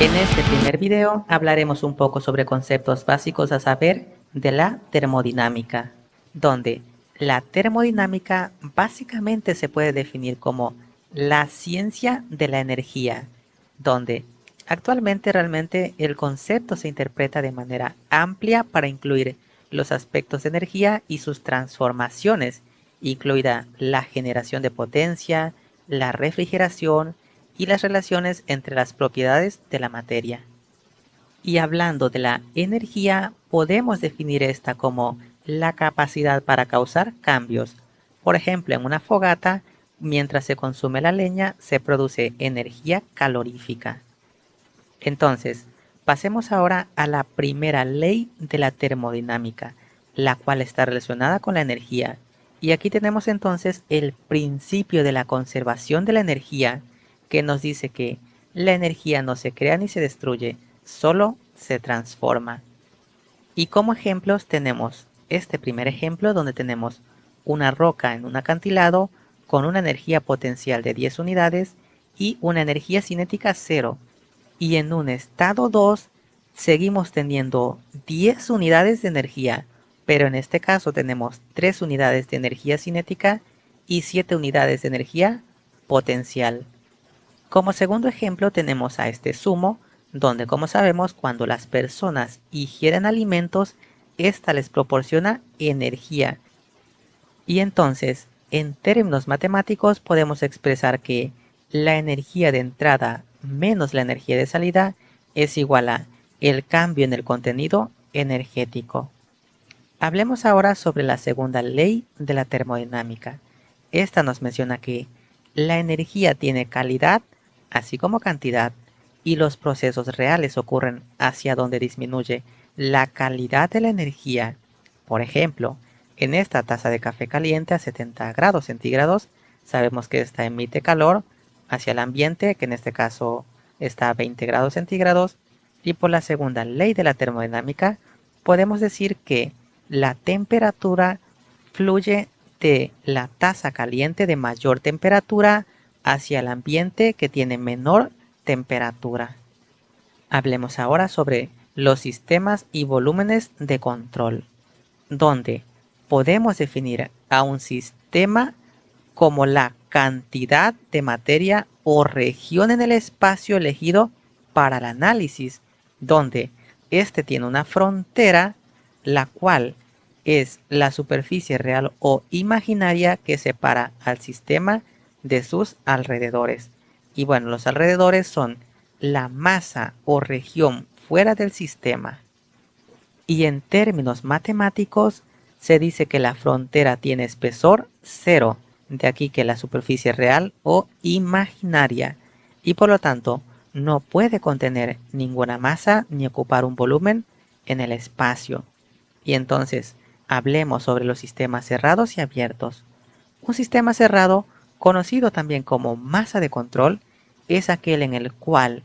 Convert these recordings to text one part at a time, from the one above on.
En este primer video hablaremos un poco sobre conceptos básicos a saber de la termodinámica, donde la termodinámica básicamente se puede definir como la ciencia de la energía, donde actualmente realmente el concepto se interpreta de manera amplia para incluir los aspectos de energía y sus transformaciones, incluida la generación de potencia, la refrigeración, y las relaciones entre las propiedades de la materia. Y hablando de la energía, podemos definir esta como la capacidad para causar cambios. Por ejemplo, en una fogata, mientras se consume la leña, se produce energía calorífica. Entonces, pasemos ahora a la primera ley de la termodinámica, la cual está relacionada con la energía. Y aquí tenemos entonces el principio de la conservación de la energía, que nos dice que la energía no se crea ni se destruye, solo se transforma. Y como ejemplos tenemos este primer ejemplo donde tenemos una roca en un acantilado con una energía potencial de 10 unidades y una energía cinética 0. Y en un estado 2 seguimos teniendo 10 unidades de energía, pero en este caso tenemos 3 unidades de energía cinética y 7 unidades de energía potencial. Como segundo ejemplo tenemos a este zumo, donde como sabemos cuando las personas ingieren alimentos, esta les proporciona energía. Y entonces, en términos matemáticos podemos expresar que la energía de entrada menos la energía de salida es igual a el cambio en el contenido energético. Hablemos ahora sobre la segunda ley de la termodinámica. Esta nos menciona que la energía tiene calidad, así como cantidad, y los procesos reales ocurren hacia donde disminuye la calidad de la energía. Por ejemplo, en esta taza de café caliente a 70 grados centígrados, sabemos que esta emite calor hacia el ambiente, que en este caso está a 20 grados centígrados, y por la segunda ley de la termodinámica, podemos decir que la temperatura fluye de la taza caliente de mayor temperatura hacia el ambiente que tiene menor temperatura. Hablemos ahora sobre los sistemas y volúmenes de control, donde podemos definir a un sistema como la cantidad de materia o región en el espacio elegido para el análisis, donde éste tiene una frontera, la cual es la superficie real o imaginaria que separa al sistema de sus alrededores. Y bueno, los alrededores son la masa o región fuera del sistema. Y en términos matemáticos, se dice que la frontera tiene espesor 0, de aquí que la superficie real o imaginaria, y por lo tanto no puede contener ninguna masa ni ocupar un volumen en el espacio. Y entonces, hablemos sobre los sistemas cerrados y abiertos. Un sistema cerrado, conocido también como masa de control, es aquel en el cual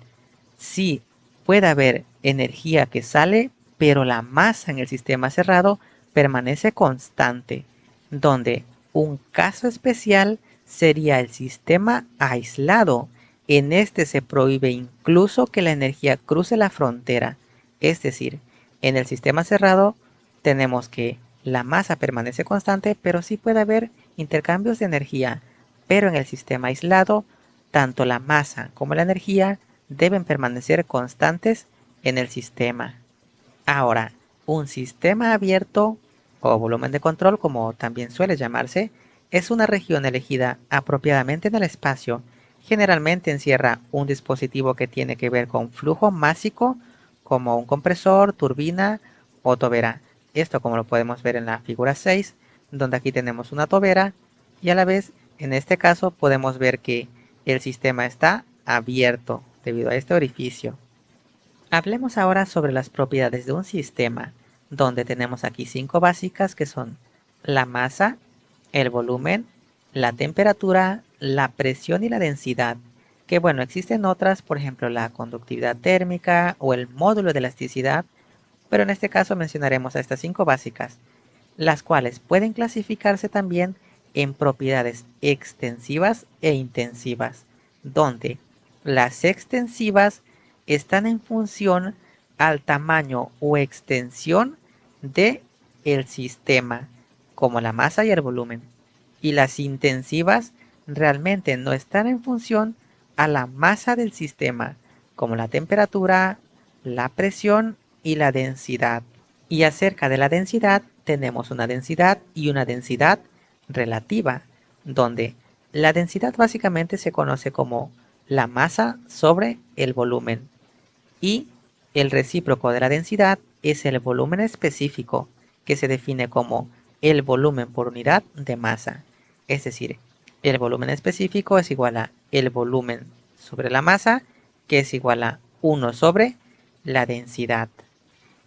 sí puede haber energía que sale, pero la masa en el sistema cerrado permanece constante, donde un caso especial sería el sistema aislado. En este se prohíbe incluso que la energía cruce la frontera, es decir, en el sistema cerrado tenemos que la masa permanece constante, pero sí puede haber intercambios de energía, pero en el sistema aislado, tanto la masa como la energía deben permanecer constantes en el sistema. Ahora, un sistema abierto o volumen de control, como también suele llamarse, es una región elegida apropiadamente en el espacio. Generalmente encierra un dispositivo que tiene que ver con flujo másico, como un compresor, turbina o tobera. Esto como lo podemos ver en la figura 6, donde aquí tenemos una tobera y a la vez, en este caso, podemos ver que el sistema está abierto debido a este orificio. Hablemos ahora sobre las propiedades de un sistema, donde tenemos aquí 5 básicas que son la masa, el volumen, la temperatura, la presión y la densidad. Que bueno, existen otras, por ejemplo la conductividad térmica o el módulo de elasticidad, pero en este caso mencionaremos a estas 5 básicas, las cuales pueden clasificarse también en propiedades extensivas e intensivas, donde las extensivas están en función al tamaño o extensión de el sistema, como la masa y el volumen. Y las intensivas realmente no están en función a la masa del sistema, como la temperatura, la presión y la densidad. Y acerca de la densidad, tenemos una densidad y una densidad relativa, donde la densidad básicamente se conoce como la masa sobre el volumen y el recíproco de la densidad es el volumen específico, que se define como el volumen por unidad de masa. Es decir, el volumen específico es igual a el volumen sobre la masa, que es igual a 1 sobre la densidad.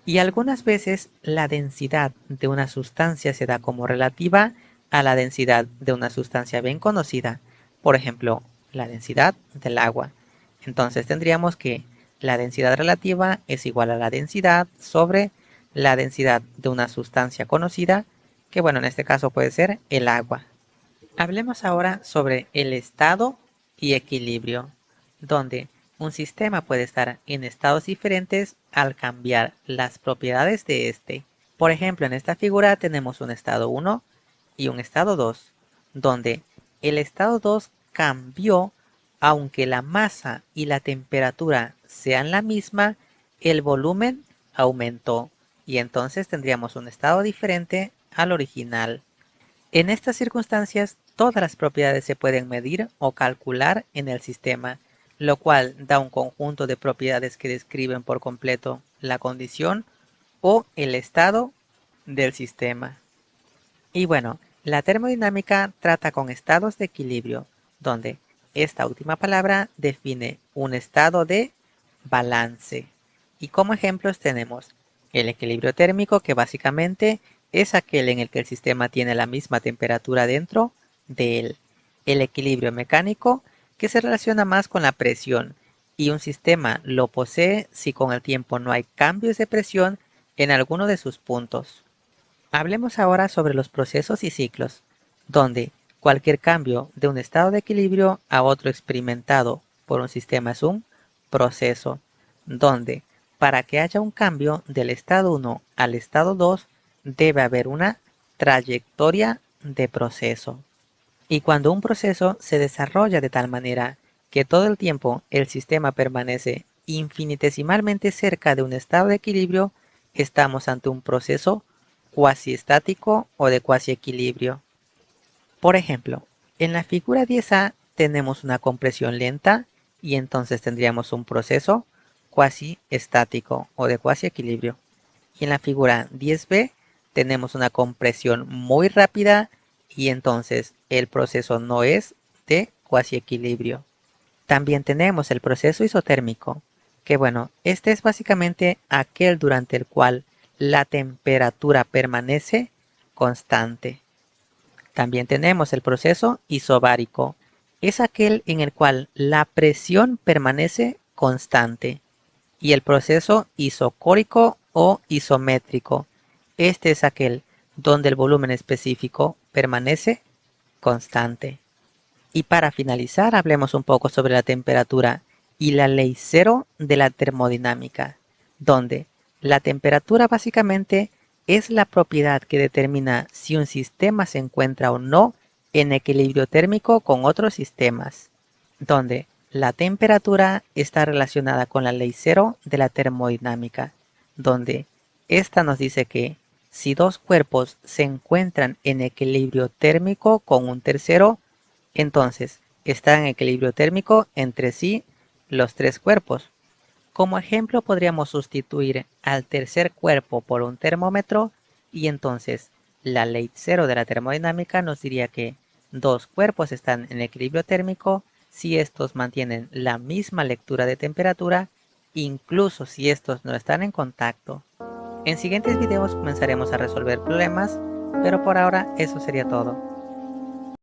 Y algunas veces la densidad de una sustancia se da como relativa a la densidad de una sustancia bien conocida, por ejemplo, la densidad del agua. Entonces tendríamos que la densidad relativa es igual a la densidad sobre la densidad de una sustancia conocida, que bueno, en este caso puede ser el agua. Hablemos ahora sobre el estado y equilibrio, donde un sistema puede estar en estados diferentes al cambiar las propiedades de este. Por ejemplo, en esta figura tenemos un estado 1 y un estado 2, donde el estado 2 cambió, aunque la masa y la temperatura sean la misma, el volumen aumentó y entonces tendríamos un estado diferente al original. En estas circunstancias, todas las propiedades se pueden medir o calcular en el sistema, lo cual da un conjunto de propiedades que describen por completo la condición o el estado del sistema. Y bueno, la termodinámica trata con estados de equilibrio, donde esta última palabra define un estado de balance. Y como ejemplos tenemos el equilibrio térmico, que básicamente es aquel en el que el sistema tiene la misma temperatura dentro de él. El equilibrio mecánico, que se relaciona más con la presión, y un sistema lo posee si con el tiempo no hay cambios de presión en alguno de sus puntos. Hablemos ahora sobre los procesos y ciclos, donde cualquier cambio de un estado de equilibrio a otro experimentado por un sistema es un proceso, donde para que haya un cambio del estado 1 al estado 2 debe haber una trayectoria de proceso. Y cuando un proceso se desarrolla de tal manera que todo el tiempo el sistema permanece infinitesimalmente cerca de un estado de equilibrio, estamos ante un proceso cuasi estático o de cuasi equilibrio. Por ejemplo, en la figura 10A tenemos una compresión lenta y entonces tendríamos un proceso cuasi estático o de cuasi equilibrio. Y en la figura 10B tenemos una compresión muy rápida y entonces el proceso no es de cuasi equilibrio. También tenemos el proceso isotérmico, que bueno, este es básicamente aquel durante el cual la temperatura permanece constante. También tenemos el proceso isobárico, es aquel en el cual la presión permanece constante. Y el proceso isocórico o isométrico, este es aquel donde el volumen específico permanece constante. Y para finalizar, hablemos un poco sobre la temperatura y la ley cero de la termodinámica, donde la temperatura básicamente es la propiedad que determina si un sistema se encuentra o no en equilibrio térmico con otros sistemas, donde la temperatura está relacionada con la ley cero de la termodinámica, donde esta nos dice que si dos cuerpos se encuentran en equilibrio térmico con un tercero, entonces están en equilibrio térmico entre sí los tres cuerpos. Como ejemplo podríamos sustituir al tercer cuerpo por un termómetro y entonces la ley cero de la termodinámica nos diría que dos cuerpos están en equilibrio térmico si estos mantienen la misma lectura de temperatura, incluso si estos no están en contacto. En siguientes videos comenzaremos a resolver problemas, pero por ahora eso sería todo.